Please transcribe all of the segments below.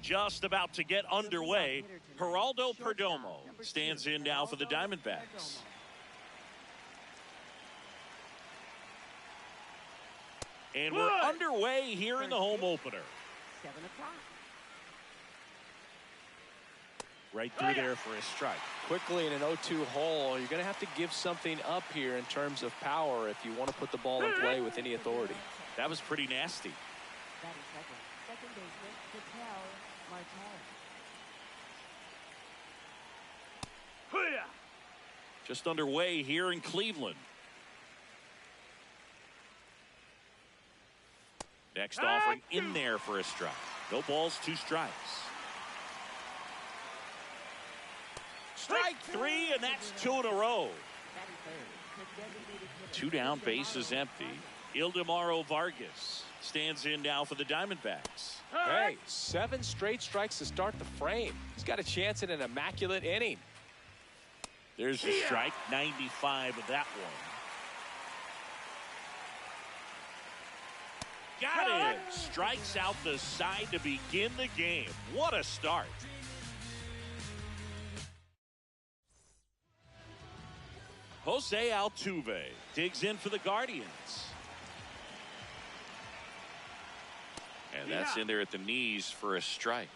just about to get underway. Geraldo Perdomo stands in now for the Diamondbacks. And we're underway here in the home opener. 7 o'clock. Right through there for a strike. Quickly in an 0-2 hole, you're going to have to give something up here in terms of power if you want to put the ball in play with any authority. That was pretty nasty. Batting second baseman, Ketel Marte. Just underway here in Cleveland. Next offering in there for a strike. No balls, 2 strikes. Strike 3, and that's 2 in a row. 2 down, bases empty. Ildemaro Vargas stands in now for the Diamondbacks. Hey, 7 straight strikes to start the frame. He's got a chance at an immaculate inning. There's a strike, 95 of that one. Got it. Strikes out the side to begin the game. What a start. Jose Altuve digs in for the Guardians. And that's in there at the knees for a strike.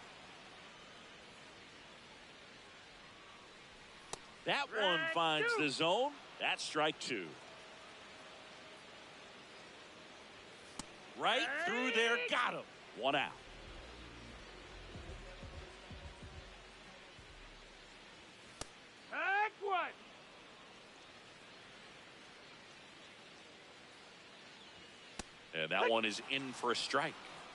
That one finds the zone. That's strike 2. Right through there. Got him. 1 out. And that one is in for a strike.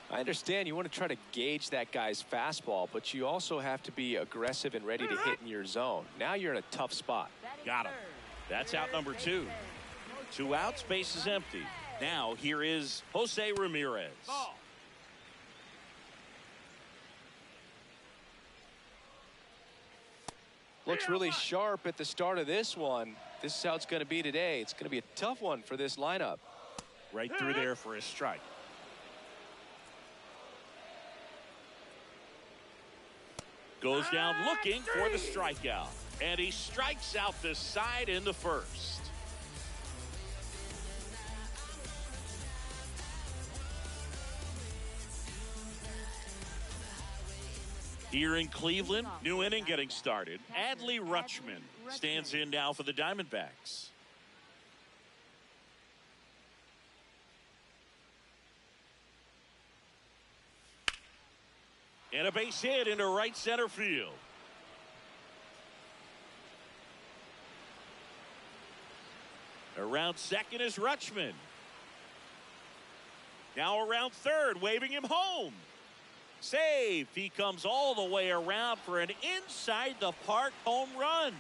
I understand you want to try to gauge that guy's fastball, but you also have to be aggressive and ready to hit in your zone. Now you're in a tough spot. Got him. That's out number 2. 2 outs, base is empty. Now here is Jose Ramirez. Looks really sharp at the start of this one. This is how it's going to be today. It's going to be a tough one for this lineup. Right through there for a strike. Goes down looking for the strikeout. And he strikes out the side in the first. Here in Cleveland, new inning getting started. Adley Rutschman stands in now for the Diamondbacks. And a base hit into right center field. Around second is Rutschman. Now around third, waving him home. Safe. He comes all the way around for an inside the park home run.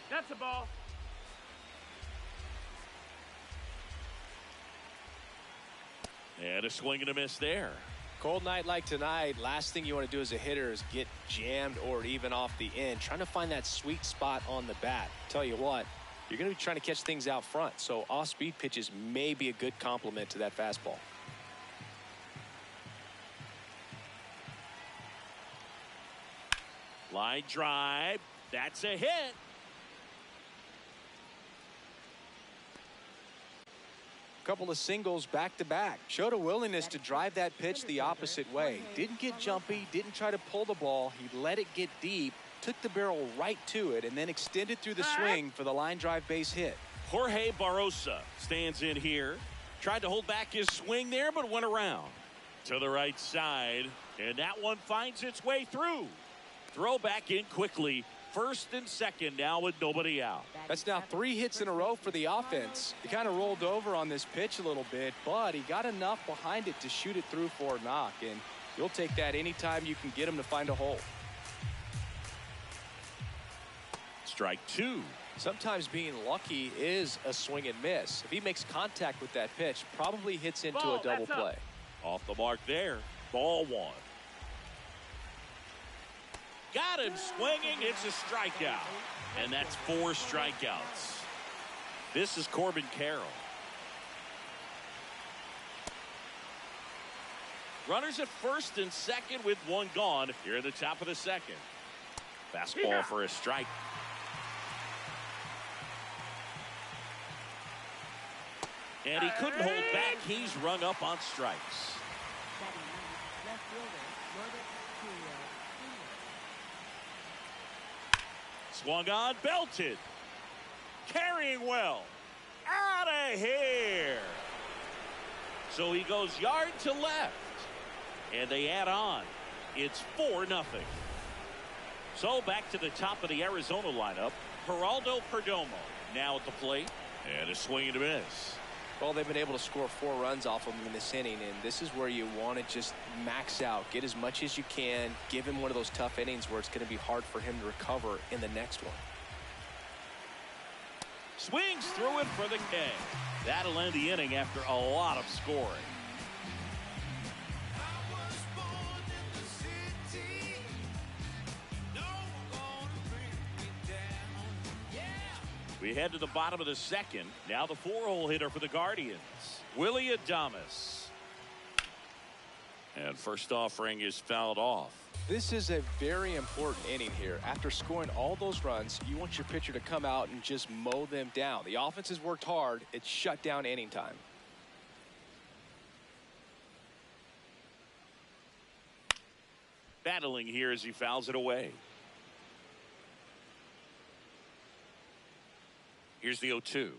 That's a ball. And a swing and a miss there. Cold night like tonight, last thing you want to do as a hitter is get jammed or even off the end. Trying to find that sweet spot on the bat. Tell you what, you're going to be trying to catch things out front, so off-speed pitches may be a good complement to that fastball. Line drive. That's a hit. Couple of singles back-to-back. Showed a willingness to drive that pitch the opposite way. Didn't get jumpy, didn't try to pull the ball. He let it get deep, took the barrel right to it, and then extended through the swing for the line drive base hit. Jorge Barrosa stands in here. Tried to hold back his swing there, but went around to the right side. And that one finds its way through. Throw back in quickly. First and second now with nobody out. That's now 3 hits in a row for the offense. He kind of rolled over on this pitch a little bit, but he got enough behind it to shoot it through for a knock. And you'll take that anytime you can get him to find a hole. Strike 2. Sometimes being lucky is a swing and miss. If he makes contact with that pitch, probably hits into a double play. Off the mark there. Ball 1. Got him swinging. It's a strikeout. And that's 4 strikeouts. This is Corbin Carroll. Runners at first and second with one gone here at the top of the second. Fastball for a strike. And he couldn't hold back. He's rung up on strikes. Batting ninth, left fielder, Norbert Cuellar. Swung on, belted. Carrying well. Out of here. So he goes yard to left. And they add on. It's 4-0. So back to the top of the Arizona lineup. Geraldo Perdomo now at the plate. And a swing and a miss. Well, they've been able to score 4 runs off of him in this inning, and this is where you want to just max out, get as much as you can, give him one of those tough innings where it's going to be hard for him to recover in the next one. Swings through it for the K. That'll end the inning after a lot of scoring. We head to the bottom of the second. Now the 4-hole hitter for the Guardians, Willy Adames. And first offering is fouled off. This is a very important inning here. After scoring all those runs, you want your pitcher to come out and just mow them down. The offense has worked hard. It's shut down inning time. Battling here as he fouls it away. Here's the 0-2.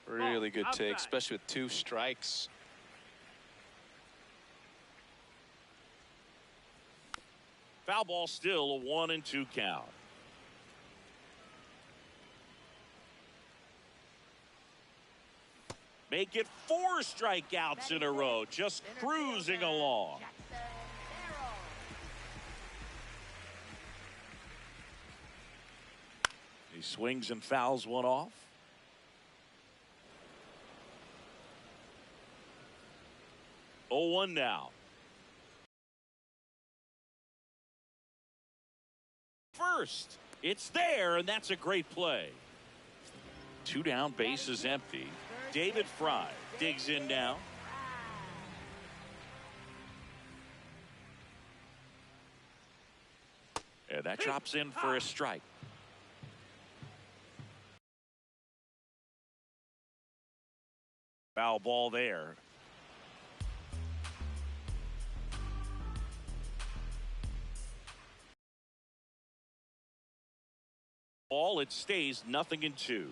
Really good take, outside. especially with 2 strikes. Foul ball, still a 1-2 count. Make it 4 strikeouts in a row, just cruising along. He swings and fouls one off. Oh, 1 now. First, it's there, and that's a great play. 2 down, base is empty. David Fry digs in now. And that drops in for a strike. Foul ball there. Ball, it stays 0-2.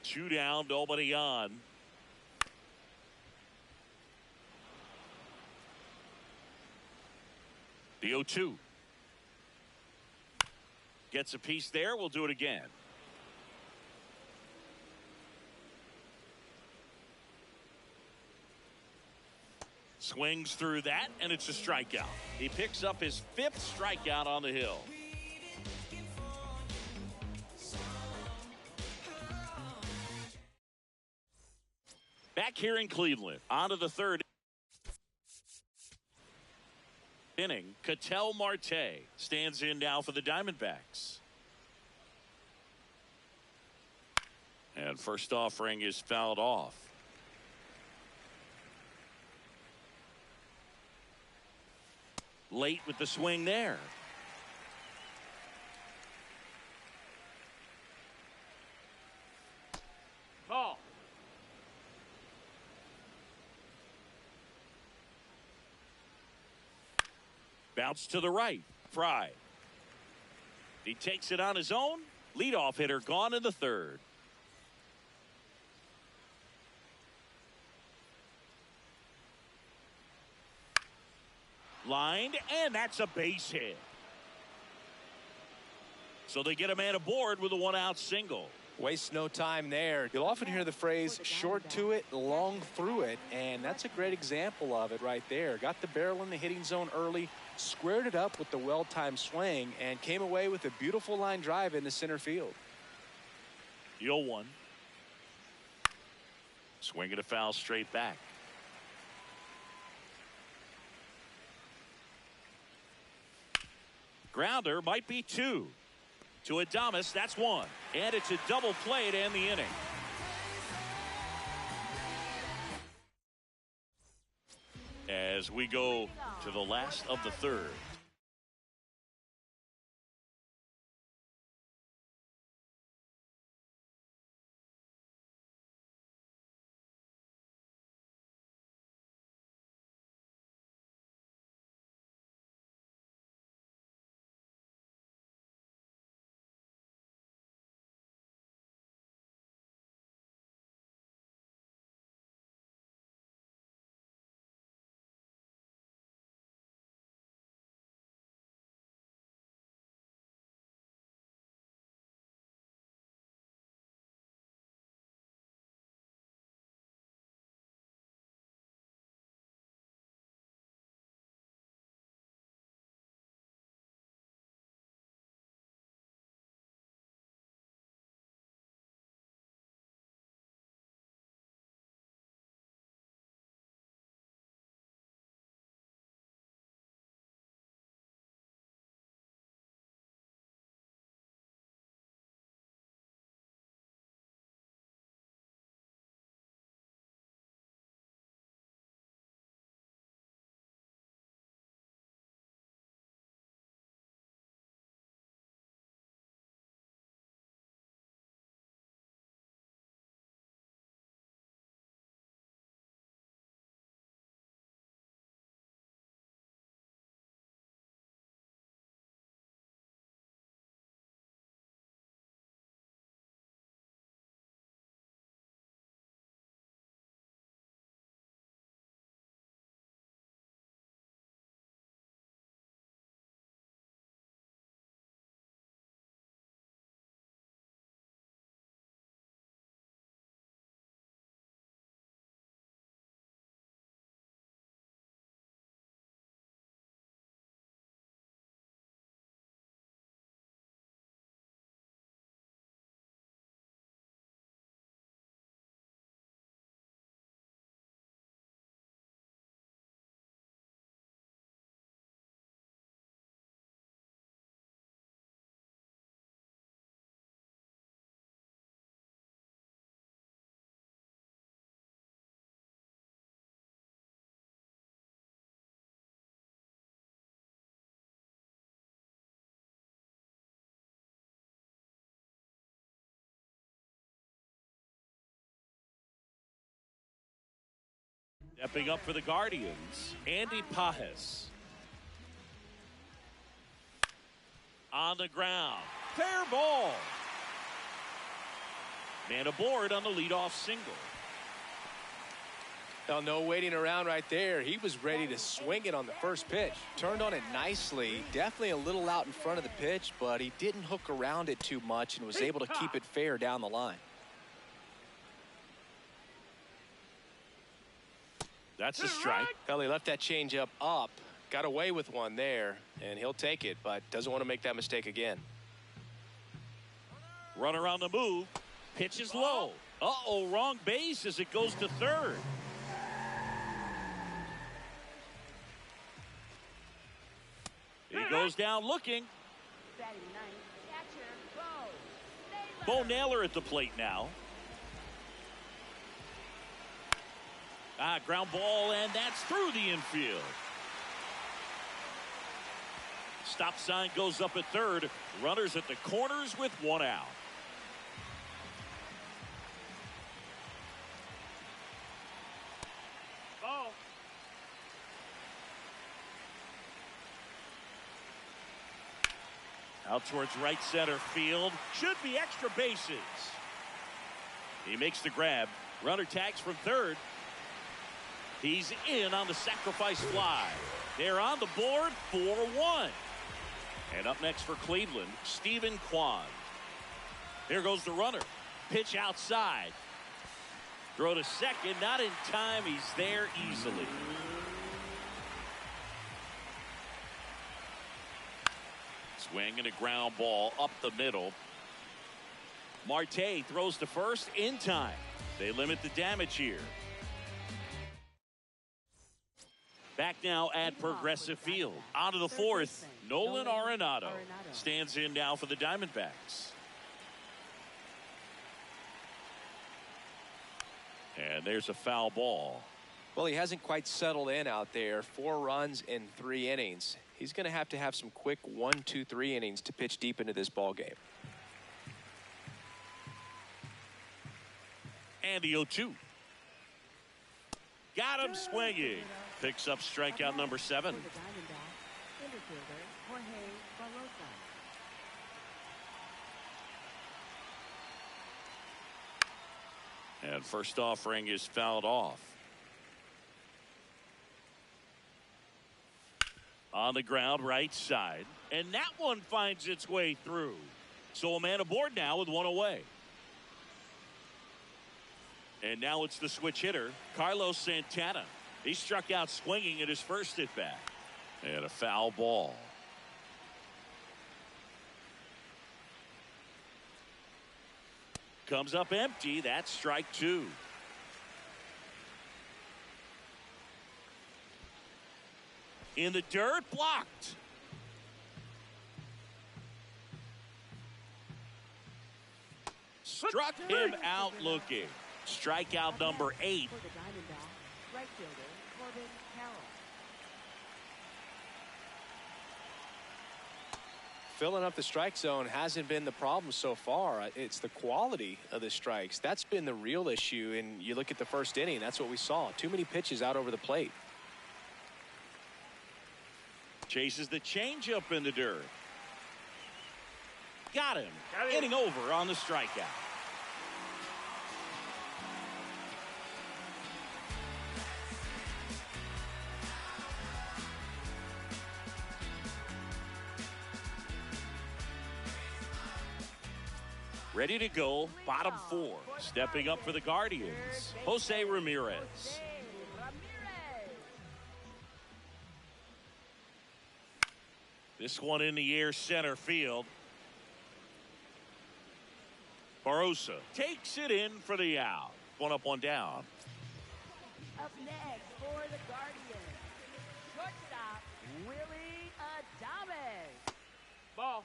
2 down, nobody on. The 0-2. Gets a piece there. We'll do it again. Swings through that, and it's a strikeout. He picks up his 5th strikeout on the hill. Back here in Cleveland, on to the 3rd inning. Ketel Marte stands in now for the Diamondbacks. And first offering is fouled off. Late with the swing there. Ball. Bounce to the right. Fry. He takes it on his own. Leadoff hitter gone in the 3rd. Lined, and that's a base hit. So they get a man aboard with a 1-out single. Waste no time there. You'll often hear the phrase short to it, long through it, and that's a great example of it right there. Got the barrel in the hitting zone early, squared it up with the well-timed swing, and came away with a beautiful line drive into center field. The 0-1. Swing and a foul straight back. Grounder might be 2. To Adames, that's 1. And it's a double play to end the inning. as we go to the last of the third. Stepping up for the Guardians, Andy Pages. On the ground, fair ball. Man aboard on the leadoff single. Well, no waiting around right there. He was ready to swing it on the first pitch. Turned on it nicely. Definitely a little out in front of the pitch, but he didn't hook around it too much and was able to keep it fair down the line. That's a strike. Well, he left that changeup up, got away with one there, and he'll take it, but doesn't want to make that mistake again. Runner on the move. Pitch is low. Uh-oh, wrong base as it goes to third. He goes down looking. Batting ninth, catcher, Bo. Bo Naylor at the plate now. Ground ball, and that's through the infield. Stop sign goes up at third. Runners at the corners with one out. Ball. Out towards right center field. Should be extra bases. He makes the grab. Runner tags from third. He's in on the sacrifice fly. They're on the board 4-1. And up next for Cleveland, Stephen Kwan. Here goes the runner. Pitch outside. Throw to second. Not in time. He's there easily. Swing and a ground ball up the middle. Marte throws to first in time. They limit the damage here. Back now at Progressive Field. On to the fourth, Nolan Arenado stands in now for the Diamondbacks. And there's a foul ball. Well, he hasn't quite settled in out there. 4 runs in 3 innings. He's going to have some quick 1, 2, 3 innings to pitch deep into this ball game. And the 0-2. Got him swinging. Picks up strikeout number 7. And first offering is fouled off. On the ground, right side. And that one finds its way through. So a man aboard now with 1 away. And now it's the switch hitter, Carlos Santana. He struck out swinging at his first at bat. And a foul ball. Comes up empty. That's strike 2. In the dirt, blocked. Struck him out looking. Strikeout number 8. For the Diamondbacks, right fielder Corbin Carroll. Filling up the strike zone hasn't been the problem so far. It's the quality of the strikes. That's been the real issue. And you look at the first inning, that's what we saw. Too many pitches out over the plate. Chases the changeup in the dirt. Got him. Inning over on the strikeout. Ready to go, bottom 4. Stepping up for the Guardians, Jose Ramirez. This one in the air, center field. Barosa takes it in for the out. 1 up, 1 down. Up next for the Guardians, shortstop Willie Adames. Ball.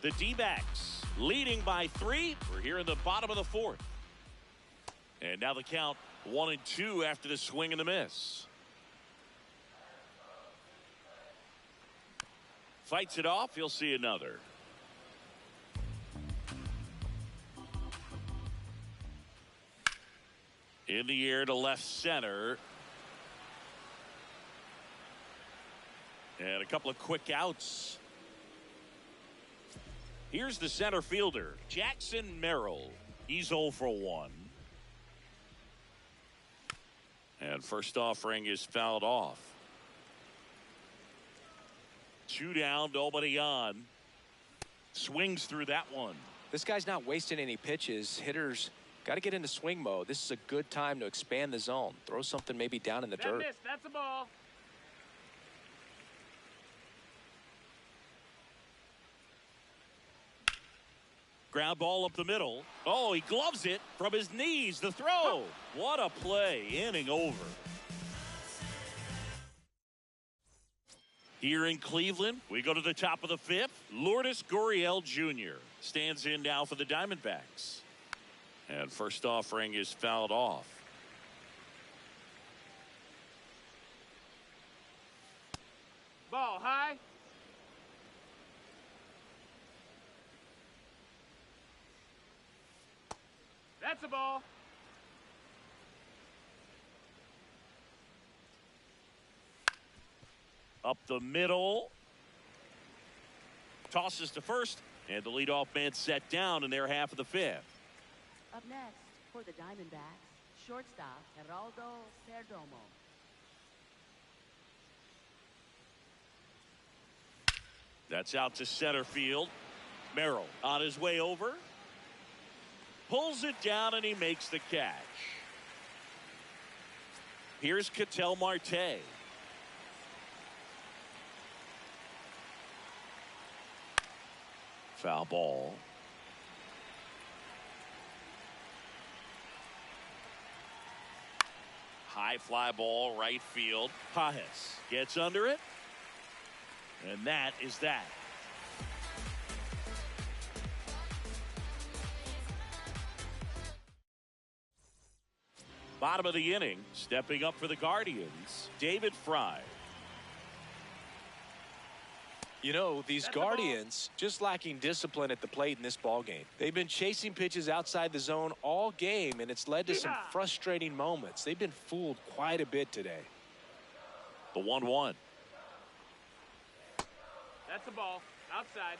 The D-backs leading by 3. We're here in the bottom of the 4th. And now the count 1-2 after the swing and the miss. Fights it off. He'll see another. In the air to left center. And a couple of quick outs. Here's the center fielder, Jackson Merrill. He's 0 for 1. And first offering is fouled off. 2 down, nobody on. Swings through that one. This guy's not wasting any pitches. Hitters got to get into swing mode. This is a good time to expand the zone. Throw something maybe down in the dirt. Missed. That's a ball. Ground ball up the middle. Oh, he gloves it from his knees. The throw. What a play. Inning over. Here in Cleveland, we go to the top of the 5th. Lourdes Gurriel Jr. stands in now for the Diamondbacks. And first offering is fouled off. Ball high. That's a ball. Up the middle. Tosses to first. And the leadoff man set down in their half of the 5th. Up next for the Diamondbacks, shortstop Geraldo Perdomo. That's out to center field. Merrill on his way over. Pulls it down and he makes the catch. Here's Ketel Marte. Foul ball. High fly ball, right field. Pages gets under it. And that is that. Bottom of the inning, stepping up for the Guardians, David Fry. You know, these Guardians just lacking discipline at the plate in this ball game. They've been chasing pitches outside the zone all game, and it's led to some frustrating moments. They've been fooled quite a bit today. The 1-1. That's a ball. Outside.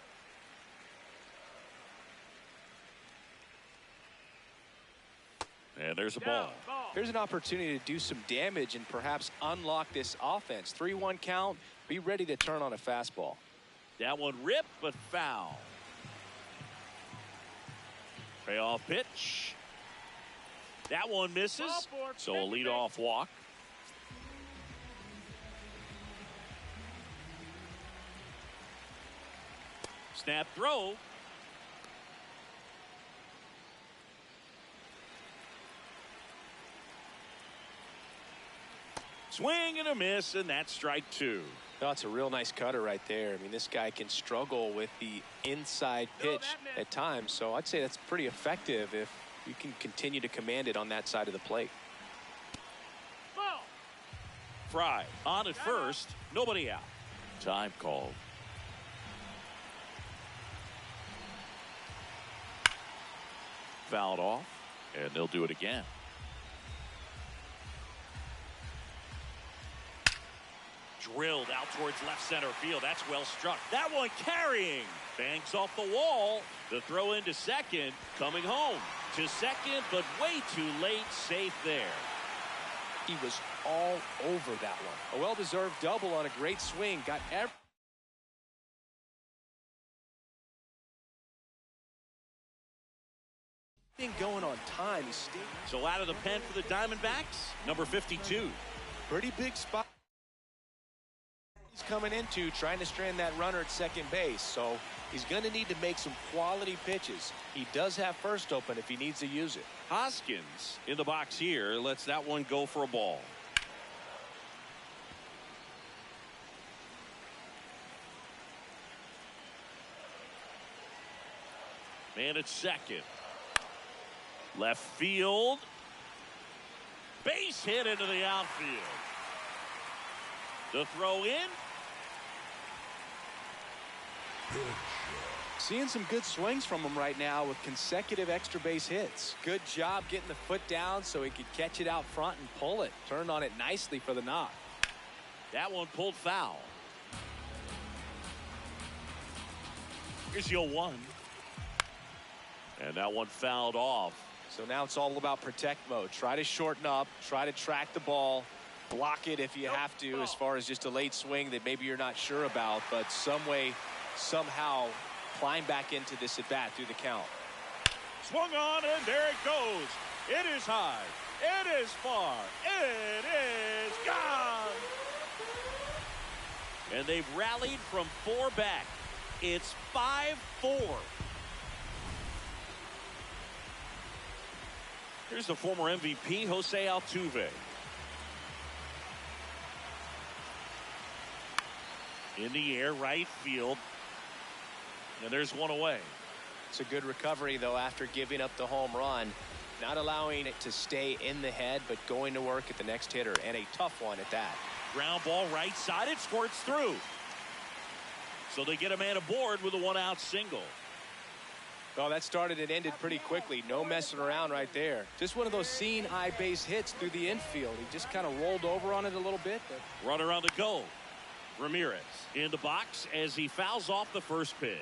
And there's a ball. Here's an opportunity to do some damage and perhaps unlock this offense. 3-1 count. Be ready to turn on a fastball. That one ripped, but foul. Payoff pitch. That one misses. So a leadoff walk. Snap throw. Swing and a miss, and that's strike 2. That's a real nice cutter right there. I mean, this guy can struggle with the inside pitch at times, so I'd say that's pretty effective if you can continue to command it on that side of the plate. Fry on at first, nobody out. Time called. Fouled off, and they'll do it again. Drilled out towards left center field. That's well struck. That one carrying. Bangs off the wall. The throw into second. Coming home to second, but way too late. Safe there. He was all over that one. A well-deserved double on a great swing. Got everything going on time. So out of the pen for the Diamondbacks, number 52. Pretty big spot he's coming into, trying to strand that runner at second base. So he's going to need to make some quality pitches. He does have first open if he needs to use it. Hoskins in the box here lets that one go for a ball. Man at second. Left field. Base hit into the outfield. The throw in. Seeing some good swings from him right now with consecutive extra base hits. Good job getting the foot down so he could catch it out front and pull it. Turned on it nicely for the knock. That one pulled foul. Here's your 1. And that one fouled off. So now it's all about protect mode. Try to shorten up, try to track the ball, block it if you have to, as far as just a late swing that maybe you're not sure about, but some way, somehow climb back into this at bat through the count. Swung on, and there it goes. It is high. It is far. It is gone. And they've rallied from 4 back. It's 5-4. Here's the former MVP, Jose Altuve. In the air, right field. And there's one away. It's a good recovery, though, after giving up the home run. Not allowing it to stay in the head, but going to work at the next hitter, and a tough one at that. Ground ball right side. It squirts through. So they get a man aboard with a 1-out single. Well, that started and ended pretty quickly. No messing around right there. Just one of those seeing eye base hits through the infield. He just kind of rolled over on it a little bit. Runner on the go. Ramirez in the box as he fouls off the first pitch.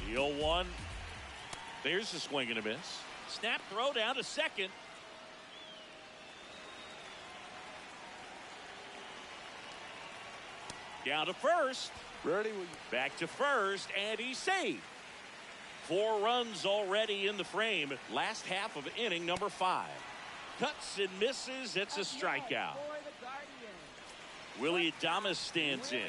The 0-1. There's the swing and a miss. Snap throw down to second. Down to first. Back to first, and he's safe. 4 runs already in the frame. Last half of inning number 5. Cuts and misses. It's a strikeout. Willy Adames stands in.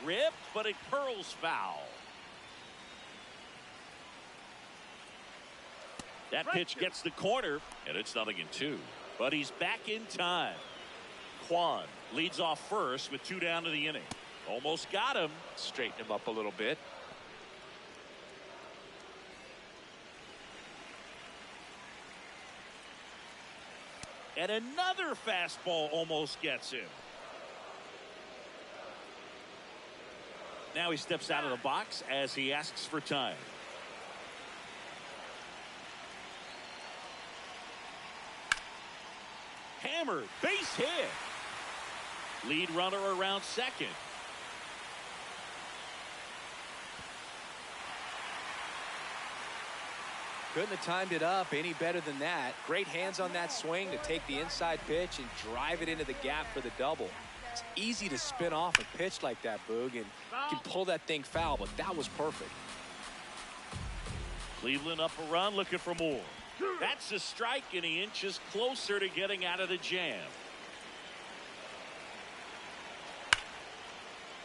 Ripped, but it curls foul. That pitch gets the corner, and it's 0-2. But he's back in time. Kwan leads off first with 2 down to the inning. Almost got him. Straighten him up a little bit. And another fastball almost gets him. Now he steps out of the box as he asks for time. Hammered, base hit. Lead runner around second. Couldn't have timed it up any better than that. Great hands on that swing to take the inside pitch and drive it into the gap for the double. It's easy to spin off a pitch like that, Boog, and you can pull that thing foul, but that was perfect. Cleveland up a run, looking for more. That's a strike, and he inches closer to getting out of the jam.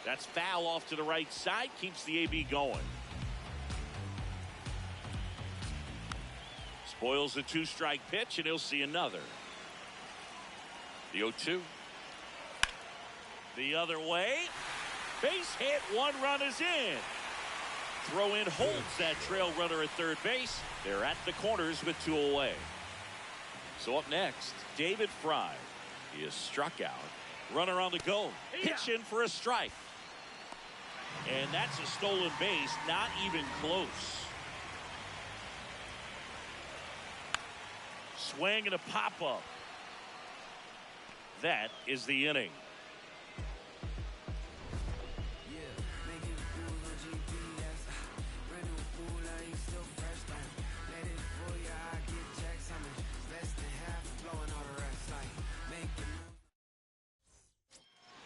That's foul off to the right side, keeps the AB going. Spoils the 2-strike pitch, and he'll see another. The 0-2. The other way. Base hit, 1 run is in. Throw in holds that trail runner at third base. They're at the corners with 2 away. So up next, David Fry. He is struck out. Runner on the go. Pitch in for a strike. And that's a stolen base, not even close. Swing and a pop-up. That is the inning.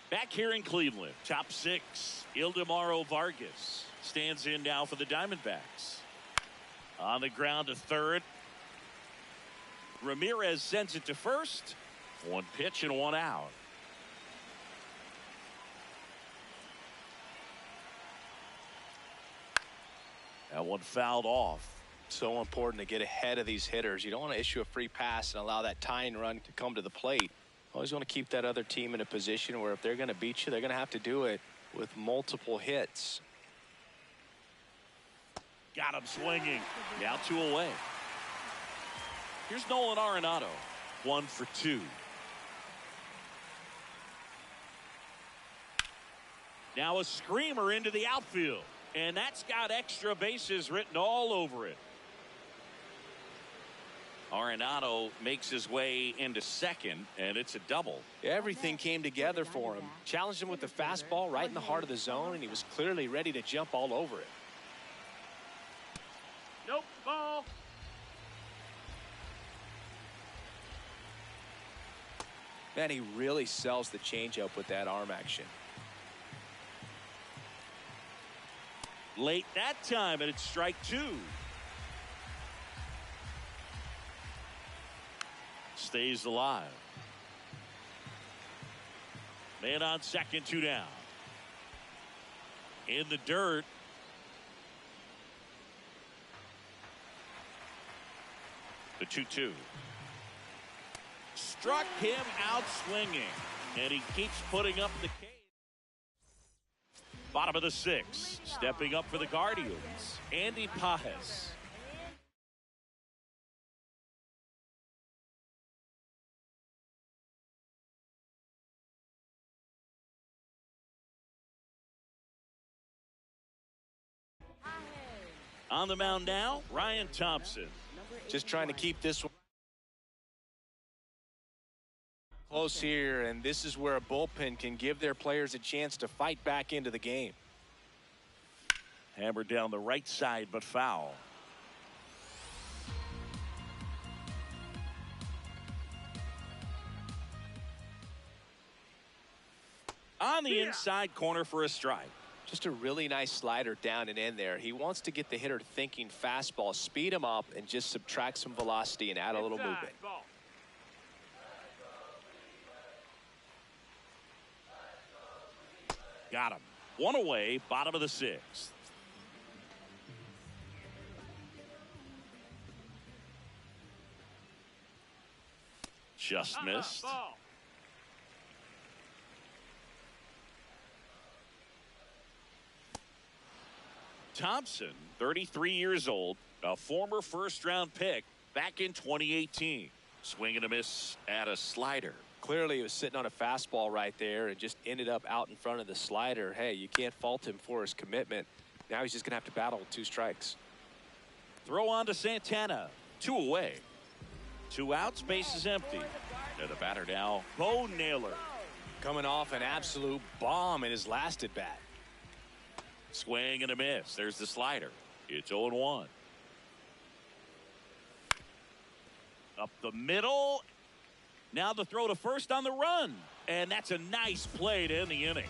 Back here in Cleveland, top 6, Ildemaro Vargas stands in now for the Diamondbacks. On the ground to third. Ramirez sends it to first. 1 pitch and 1 out. That one fouled off. So important to get ahead of these hitters. You don't want to issue a free pass and allow that tying run to come to the plate. Always want to keep that other team in a position where if they're going to beat you, they're going to have to do it with multiple hits. Got him swinging. Now 2 away. Here's Nolan Arenado. 1 for 2. Now a screamer into the outfield. And that's got extra bases written all over it. Arenado makes his way into second, and it's a double. Everything came together for him. Challenged him with the fastball right in the heart of the zone, and he was clearly ready to jump all over it. Nope, ball. Man, he really sells the changeup with that arm action. Late that time, and it's strike 2. Stays alive. Man on second, 2 down. In the dirt. The 2-2. Struck him out swinging, and he keeps putting up the case. Bottom of the 6th, stepping up for the Guardians, Andy Pages. On the mound now, Ryan Thompson. Just trying to keep this one close here, and this is where a bullpen can give their players a chance to fight back into the game. Hammered down the right side, but foul. On the inside corner for a strike. Just a really nice slider down and in there. He wants to get the hitter thinking fastball, speed him up, and just subtract some velocity and add a little movement. Ball. Got him. 1 away, bottom of the 6th. Just missed. Ball. Thompson, 33 years old, a former first-round pick back in 2018. Swing and a miss at a slider. Clearly, he was sitting on a fastball right there and just ended up out in front of the slider. Hey, you can't fault him for his commitment. Now he's just going to have to battle with 2 strikes. Throw on to Santana. 2 away. 2 outs, base is empty. And the batter now, Bo Naylor. Coming off an absolute bomb in his last at bat. Swing and a miss. There's the slider. It's 0-1. Up the middle. Now the throw to first on the run. And that's a nice play to end the inning.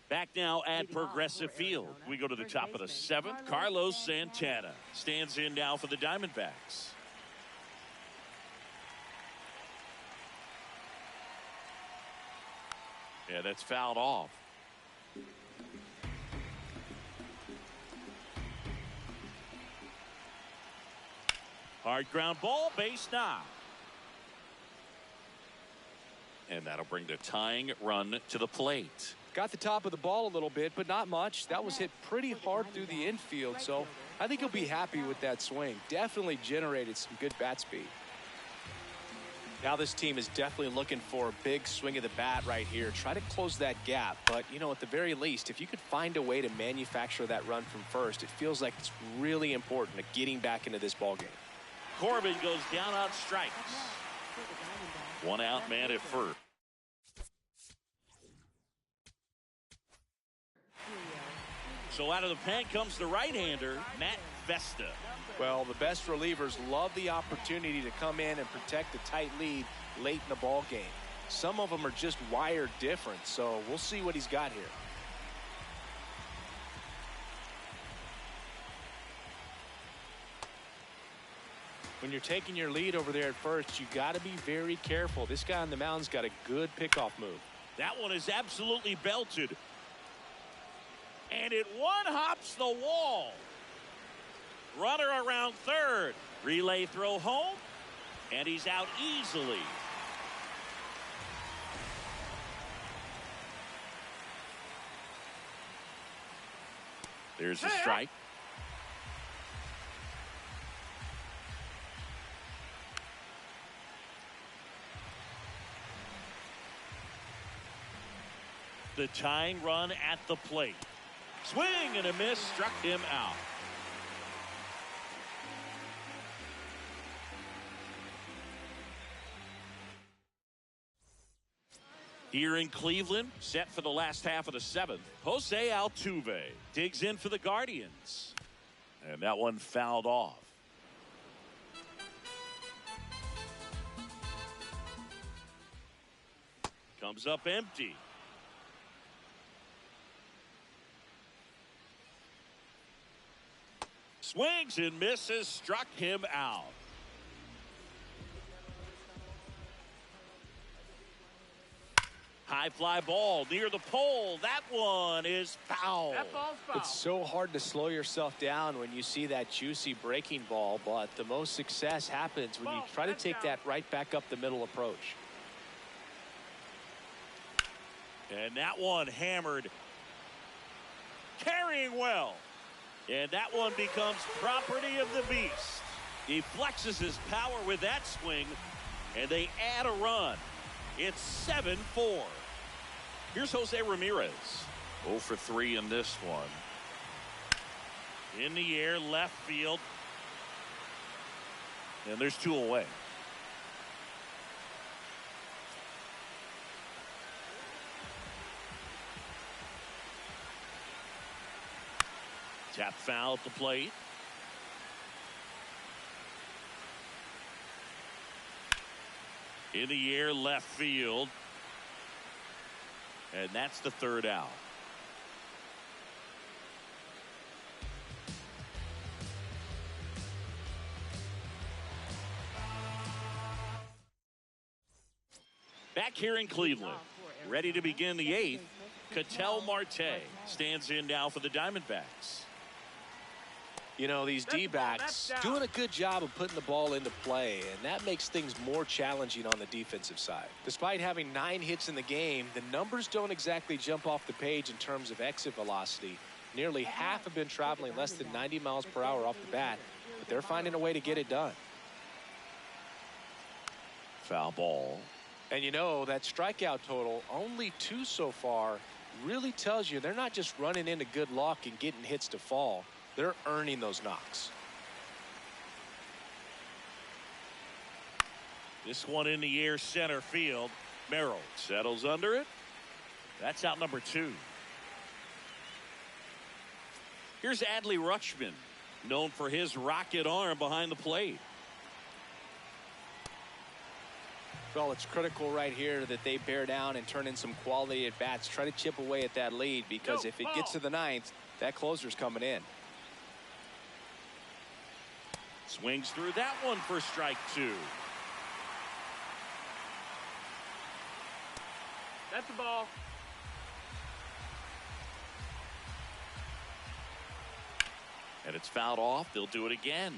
Back now at Progressive Field. We go to the top of the 7th. Carlos Santana stands in now for the Diamondbacks. Yeah, that's fouled off. Hard ground ball, base knock. And that'll bring the tying run to the plate. Got the top of the ball a little bit, but not much. That was hit pretty hard through the infield, so I think he'll be happy with that swing. Definitely generated some good bat speed. Now this team is definitely looking for a big swing of the bat right here. Try to close that gap, but you know, at the very least, if you could find a way to manufacture that run from first, it feels like it's really important to getting back into this ball game. Corbin goes down on strikes. 1 out, man at first. So out of the pen comes the right-hander, Matt Vesta. Well, the best relievers love the opportunity to come in and protect a tight lead late in the ball game. Some of them are just wired different, so we'll see what he's got here. When you're taking your lead over there at first, you got to be very careful. This guy on the mound's got a good pickoff move. That one is absolutely belted. And it one-hops the wall. Runner around third. Relay throw home. And he's out easily. There's a strike. The tying run at the plate. Swing and a miss, struck him out. Here in Cleveland, set for the last half of the 7th, Jose Altuve digs in for the Guardians. And that one fouled off. Comes up empty. Swings and misses, struck him out. High fly ball near the pole. That one is foul. That ball's foul. It's so hard to slow yourself down when you see that juicy breaking ball, but the most success happens when you try to take that right back up the middle approach. And that one hammered. Carrying well. And that one becomes property of the beast. He flexes his power with that swing, and they add a run. It's 7-4. Here's Jose Ramirez. 0 for 3 in this one. In the air, left field. And there's 2 away. Tap foul at the plate. In the air, left field. And that's the 3rd out. Back here in Cleveland, ready to begin the 8th, Ketel Marte stands in now for the Diamondbacks. You know, these D-backs doing a good job of putting the ball into play, and that makes things more challenging on the defensive side. Despite having 9 hits in the game, the numbers don't exactly jump off the page in terms of exit velocity. Nearly half have been traveling less than 90 miles per hour off the bat, but they're finding a way to get it done. Foul ball. And you know, that strikeout total, only 2 so far, really tells you they're not just running into good luck and getting hits to fall. They're earning those knocks. This one in the air, center field. Merrill settles under it. That's out number 2. Here's Adley Rutschman, known for his rocket arm behind the plate. Well, it's critical right here that they bear down and turn in some quality at bats. Try to chip away at that lead, because if it gets to the 9th, that closer's coming in. Swings through that one for strike 2. That's the ball. And it's fouled off. They'll do it again.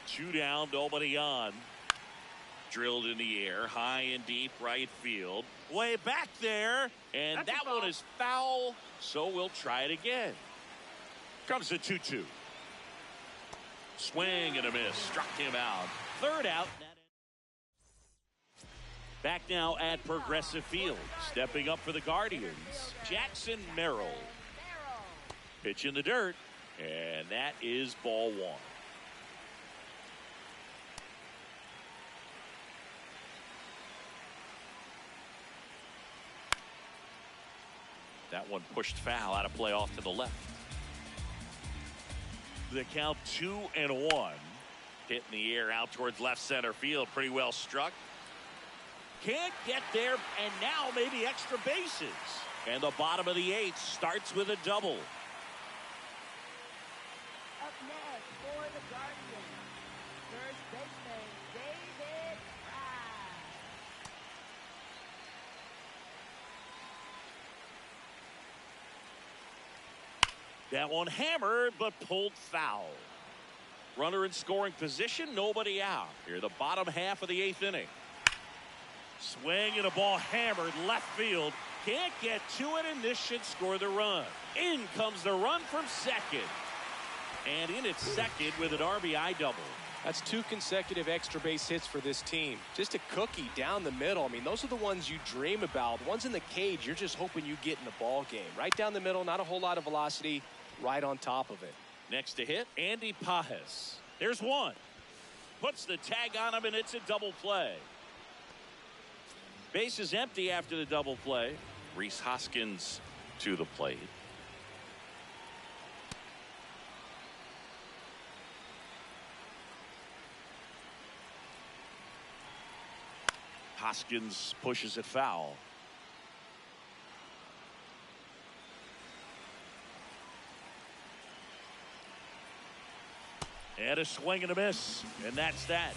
2 down, nobody on. Drilled in the air, high and deep right field. Way back there, and That's that one is foul, so we'll try it again. Comes the 2-2. Swing and a miss. Struck him out. 3rd out. Back now at Progressive Field. Stepping up for the Guardians, Jackson Merrill. Pitch in the dirt, and that is ball 1. That one pushed foul, out of play off to the left. The count 2-1. Hit in the air out towards left center field. Pretty well struck. Can't get there, and now maybe extra bases. And the bottom of the 8th starts with a double. Up next for the Guardians, first baseman David Price. That one hammered, but pulled foul. Runner in scoring position, nobody out. Here, the bottom half of the 8th inning. Swing and a ball hammered left field. Can't get to it, and this should score the run. In comes the run from second. And in at second with an RBI double. That's 2 consecutive extra base hits for this team. Just a cookie down the middle. I mean, those are the ones you dream about. The ones in the cage, you're just hoping you get in the ball game. Right down the middle, not a whole lot of velocity, right on top of it. Next to hit, Andy Pages. There's one. Puts the tag on him, and it's a double play. Base is empty after the double play. Rhys Hoskins to the plate. Hoskins pushes it foul. And a swing and a miss, and that's that.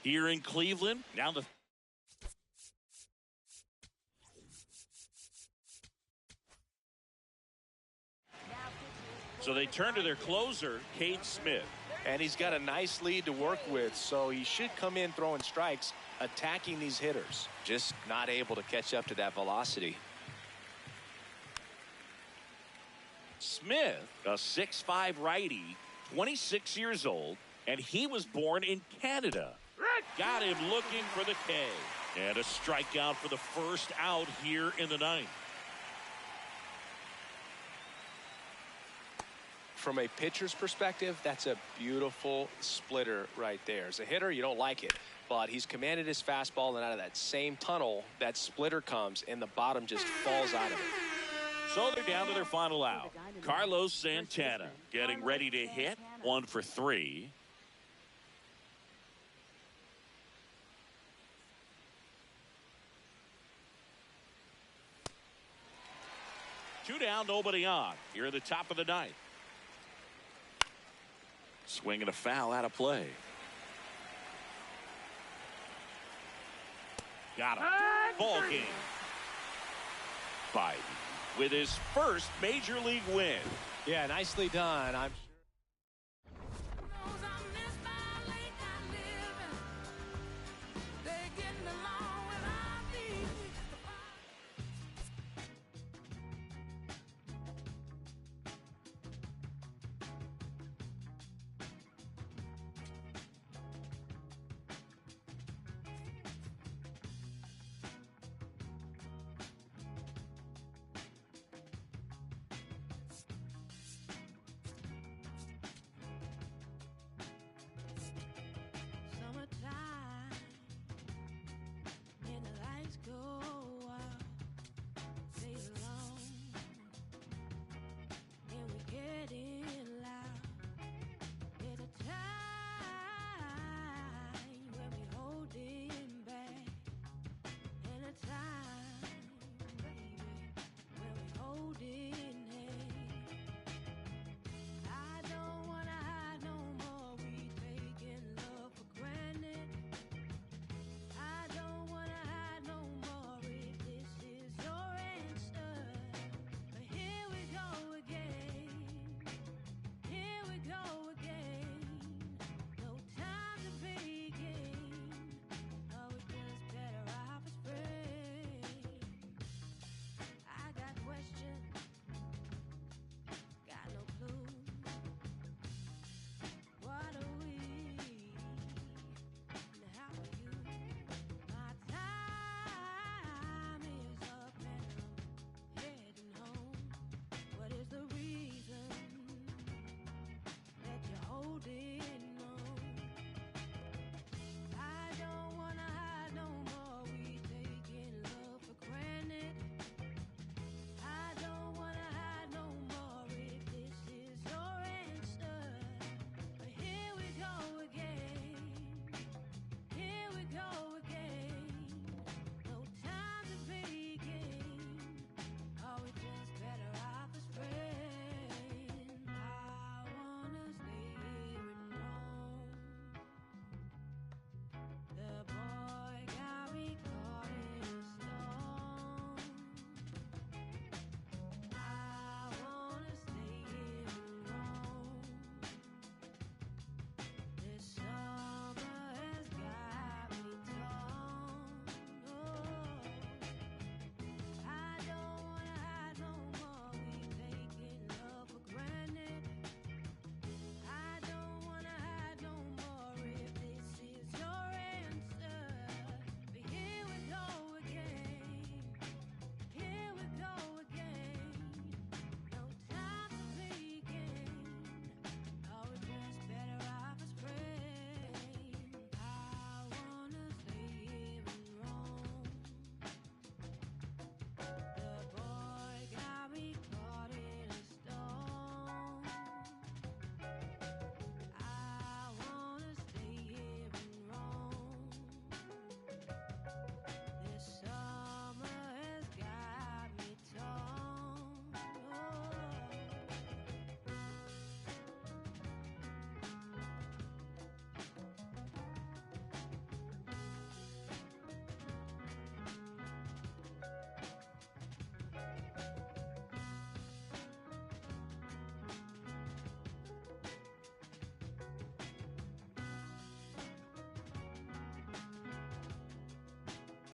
Here in Cleveland, now the so they turn to their closer, Cade Smith. And he's got a nice lead to work with, so he should come in throwing strikes, attacking these hitters. Just not able to catch up to that velocity. Smith, a 6'5" righty, 26 years old, and he was born in Canada. Got him looking for the K. And a strikeout for the first out here in the 9th. From a pitcher's perspective, that's a beautiful splitter right there. As a hitter, you don't like it, but he's commanded his fastball, and out of that same tunnel, that splitter comes, and the bottom just falls out of it. So they're down to their final out. Carlos Santana getting ready to hit. 1 for 3. Two down, nobody on. Here at the top of the 9th. Swing and a foul, out of play. Got him. Ball game. Biden with his first major league win. Yeah, nicely done. I'm